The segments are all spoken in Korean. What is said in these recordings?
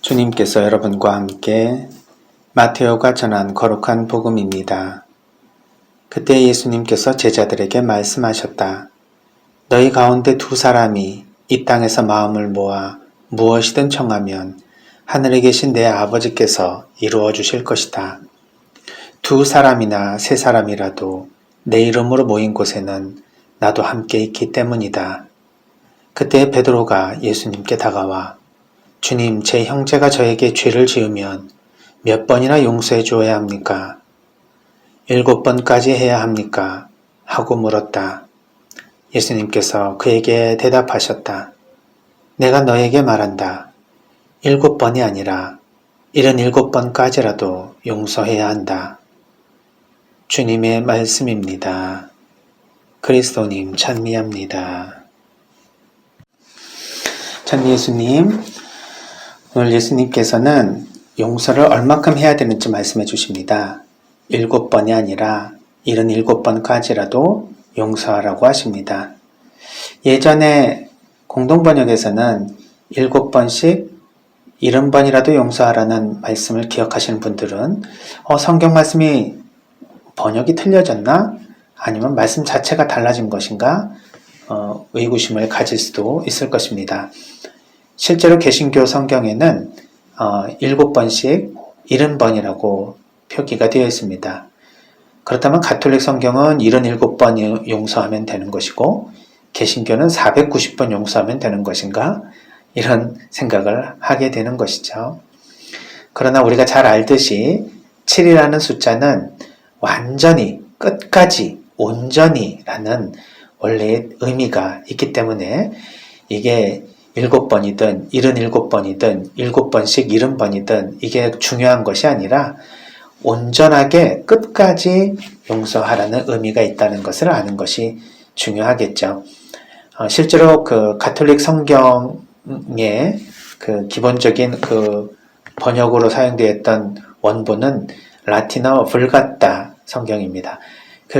주님께서 여러분과 함께 마테오가 전한 거룩한 복음입니다. 그때 예수님께서 제자들에게 말씀하셨다. 너희 가운데 두 사람이 이 땅에서 마음을 모아 무엇이든 청하면 하늘에 계신 내 아버지께서 이루어 주실 것이다. 두 사람이나 세 사람이라도 내 이름으로 모인 곳에는 나도 함께 있기 때문이다. 그때 베드로가 예수님께 다가와 주님, 제 형제가 저에게 죄를 지으면 몇 번이나 용서해 주어야 합니까? 7번까지 해야 합니까? 하고 물었다. 예수님께서 그에게 대답하셨다. 내가 너에게 말한다. 7번이 아니라 77번까지라도 용서해야 한다. 주님의 말씀입니다. 그리스도님 찬미합니다. 참 예수님, 오늘 예수님께서는 용서를 얼마큼 해야 되는지 말씀해 주십니다. 7번이 아니라 77번까지라도 용서하라고 하십니다. 예전에 공동번역에서는 7번씩 70번이라도 용서하라는 말씀을 기억하시는 분들은 성경 말씀이 번역이 틀려졌나? 아니면 말씀 자체가 달라진 것인가? 의구심을 가질 수도 있을 것입니다. 실제로 개신교 성경에는 7번씩 70번이라고 표기가 되어 있습니다. 그렇다면 가톨릭 성경은 77번 용서하면 되는 것이고 개신교는 490번 용서하면 되는 것인가? 이런 생각을 하게 되는 것이죠. 그러나 우리가 잘 알듯이 7이라는 숫자는 완전히 끝까지 온전히라는 원래의 의미가 있기 때문에 이게 7번이든 77번이든 7번씩 70번이든 이게 중요한 것이 아니라 온전하게 끝까지 용서하라는 의미가 있다는 것을 아는 것이 중요하겠죠. 실제로 그 가톨릭 성경의 그 기본적인 그 번역으로 사용되었던 원본은 라틴어 불가타 성경입니다.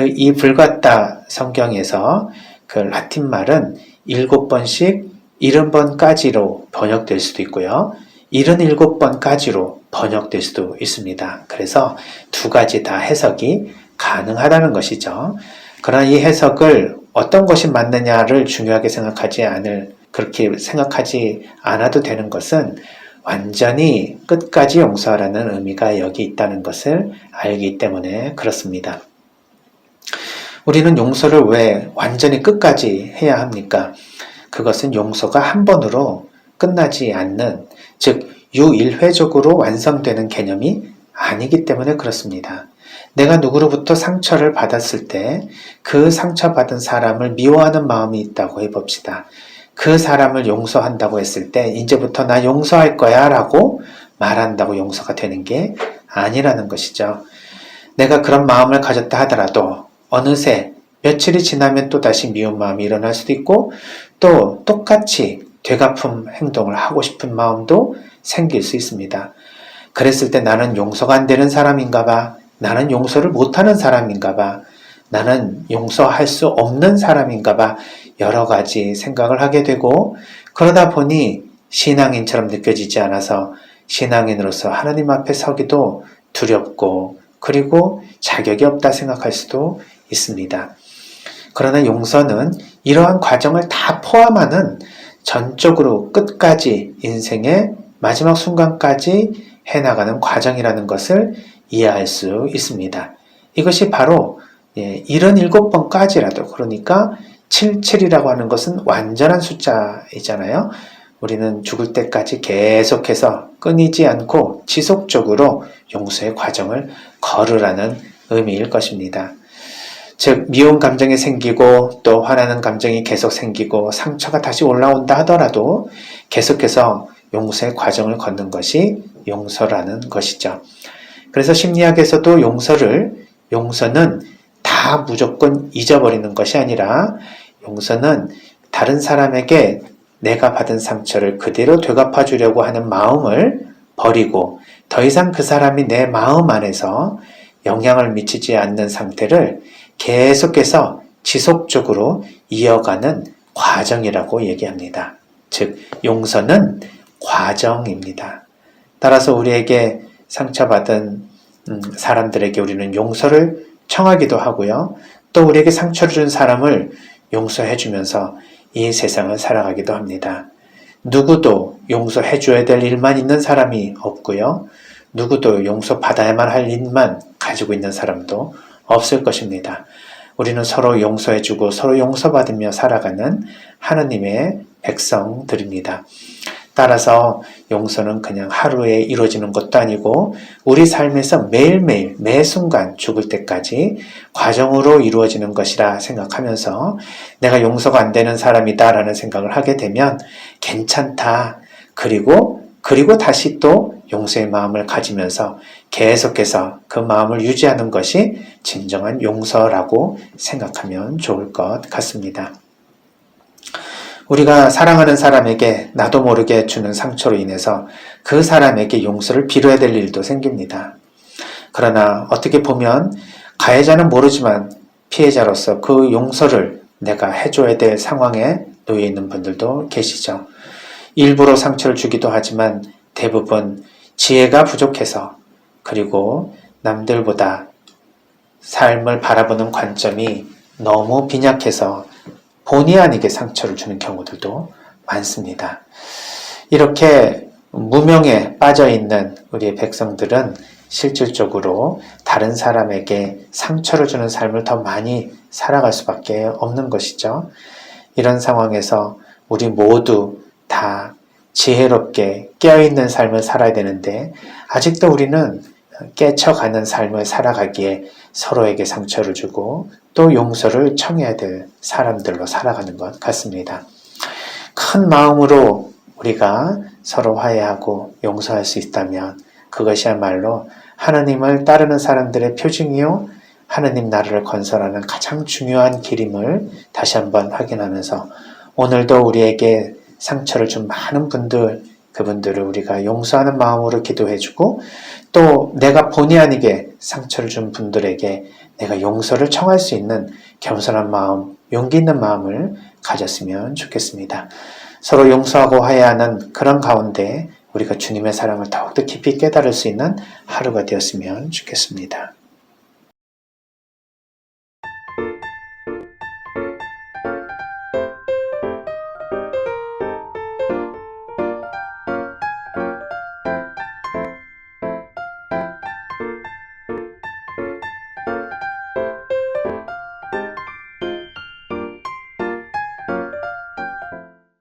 이 불가타 성경에서 그 라틴 말은 7번씩 70번까지로 번역될 수도 있고요. 77번까지로 번역될 수도 있습니다. 그래서 두 가지 다 해석이 가능하다는 것이죠. 그러나 이 해석을 어떤 것이 맞느냐를 중요하게 그렇게 생각하지 않아도 되는 것은 완전히 끝까지 용서하라는 의미가 여기 있다는 것을 알기 때문에 그렇습니다. 우리는 용서를 왜 완전히 끝까지 해야 합니까? 그것은 용서가 한 번으로 끝나지 않는, 즉 유일회적으로 완성되는 개념이 아니기 때문에 그렇습니다. 내가 누구로부터 상처를 받았을 때 그 상처받은 사람을 미워하는 마음이 있다고 해봅시다. 그 사람을 용서한다고 했을 때 이제부터 나 용서할 거야 라고 말한다고 용서가 되는 게 아니라는 것이죠. 내가 그런 마음을 가졌다 하더라도 어느새 며칠이 지나면 또 다시 미운 마음이 일어날 수도 있고 또 똑같이 되갚음 행동을 하고 싶은 마음도 생길 수 있습니다. 그랬을 때 나는 용서가 안 되는 사람인가 봐. 나는 용서를 못하는 사람인가 봐. 나는 용서할 수 없는 사람인가 봐. 여러 가지 생각을 하게 되고 그러다 보니 신앙인처럼 느껴지지 않아서 신앙인으로서 하나님 앞에 서기도 두렵고 그리고 자격이 없다 생각할 수도 있습니다. 그러나 용서는 이러한 과정을 다 포함하는 전적으로 끝까지 인생의 마지막 순간까지 해나가는 과정이라는 것을 이해할 수 있습니다. 이것이 바로 77번까지라도 그러니까 77이라고 하는 것은 완전한 숫자이잖아요. 우리는 죽을 때까지 계속해서 끊이지 않고 지속적으로 용서의 과정을 걸으라는 의미일 것입니다. 즉 미운 감정이 생기고 또 화나는 감정이 계속 생기고 상처가 다시 올라온다 하더라도 계속해서 용서의 과정을 걷는 것이 용서라는 것이죠. 그래서 심리학에서도 용서는 다 무조건 잊어버리는 것이 아니라 용서는 다른 사람에게 내가 받은 상처를 그대로 되갚아 주려고 하는 마음을 버리고 더 이상 그 사람이 내 마음 안에서 영향을 미치지 않는 상태를 계속해서 지속적으로 이어가는 과정이라고 얘기합니다. 즉 용서는 과정입니다. 따라서 우리에게 상처받은 사람들에게 우리는 용서를 청하기도 하고요. 또 우리에게 상처를 준 사람을 용서해 주면서 이 세상을 살아가기도 합니다. 누구도 용서해 줘야 될 일만 있는 사람이 없고요. 누구도 용서받아야만 할 일만 가지고 있는 사람도 없을 것입니다. 우리는 서로 용서해주고 서로 용서받으며 살아가는 하느님의 백성들입니다. 따라서 용서는 그냥 하루에 이루어지는 것도 아니고 우리 삶에서 매일매일 매 순간 죽을 때까지 과정으로 이루어지는 것이라 생각하면서 내가 용서가 안 되는 사람이다 라는 생각을 하게 되면 괜찮다. 그리고 다시 또 용서의 마음을 가지면서 계속해서 그 마음을 유지하는 것이 진정한 용서라고 생각하면 좋을 것 같습니다. 우리가 사랑하는 사람에게 나도 모르게 주는 상처로 인해서 그 사람에게 용서를 빌어야 될 일도 생깁니다. 그러나 어떻게 보면 가해자는 모르지만 피해자로서 그 용서를 내가 해줘야 될 상황에 놓여 있는 분들도 계시죠. 일부러 상처를 주기도 하지만 대부분 지혜가 부족해서 그리고 남들보다 삶을 바라보는 관점이 너무 빈약해서 본의 아니게 상처를 주는 경우들도 많습니다. 이렇게 무명에 빠져있는 우리의 백성들은 실질적으로 다른 사람에게 상처를 주는 삶을 더 많이 살아갈 수밖에 없는 것이죠. 이런 상황에서 우리 모두 다 지혜롭게 깨어있는 삶을 살아야 되는데 아직도 우리는 깨쳐가는 삶을 살아가기에 서로에게 상처를 주고 또 용서를 청해야 될 사람들로 살아가는 것 같습니다. 큰 마음으로 우리가 서로 화해하고 용서할 수 있다면 그것이야말로 하나님을 따르는 사람들의 표징이요 하나님 나라를 건설하는 가장 중요한 길임을 다시 한번 확인하면서 오늘도 우리에게 상처를 준 많은 분들, 그분들을 우리가 용서하는 마음으로 기도해주고 또 내가 본의 아니게 상처를 준 분들에게 내가 용서를 청할 수 있는 겸손한 마음, 용기 있는 마음을 가졌으면 좋겠습니다. 서로 용서하고 화해하는 그런 가운데 우리가 주님의 사랑을 더욱더 깊이 깨달을 수 있는 하루가 되었으면 좋겠습니다.